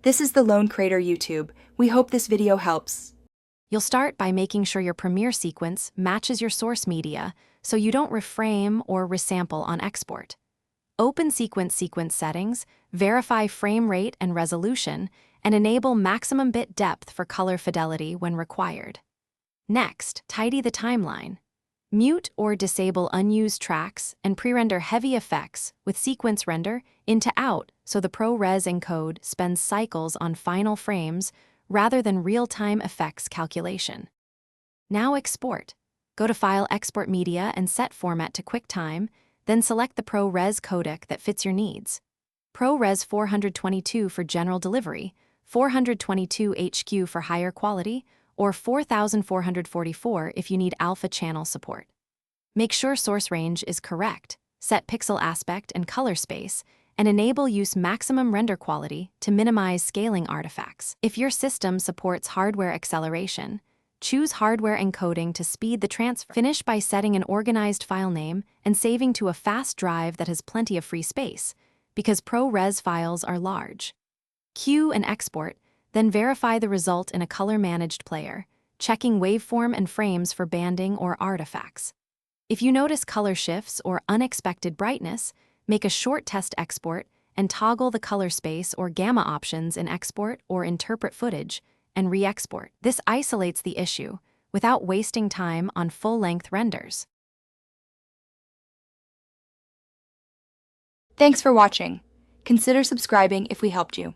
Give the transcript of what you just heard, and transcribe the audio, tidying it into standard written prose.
This is the Lone Creator YouTube. We hope this video helps. You'll start by making sure your Premiere sequence matches your source media so you don't reframe or resample on export. Open sequence settings, verify frame rate and resolution, and enable maximum bit depth for color fidelity when required. Next, tidy the timeline. Mute or disable unused tracks and pre-render heavy effects with sequence render into out so the ProRes encode spends cycles on final frames rather than real-time effects calculation. Now export. Go to File, Export Media, and set Format to QuickTime, then select the ProRes codec that fits your needs. ProRes 422 for general delivery, 422 HQ for higher quality, or 4444 if you need alpha channel support. Make sure source range is correct, set pixel aspect and color space, and enable use maximum render quality to minimize scaling artifacts. If your system supports hardware acceleration, choose hardware encoding to speed the transfer. Finish by setting an organized file name and saving to a fast drive that has plenty of free space, because ProRes files are large. Queue and export, then verify the result in a color-managed player, checking waveform and frames for banding or artifacts. If you notice color shifts or unexpected brightness, make a short test export and toggle the color space or gamma options in export or interpret footage and re-export. This isolates the issue without wasting time on full-length renders. Thanks for watching. Consider subscribing if we helped you.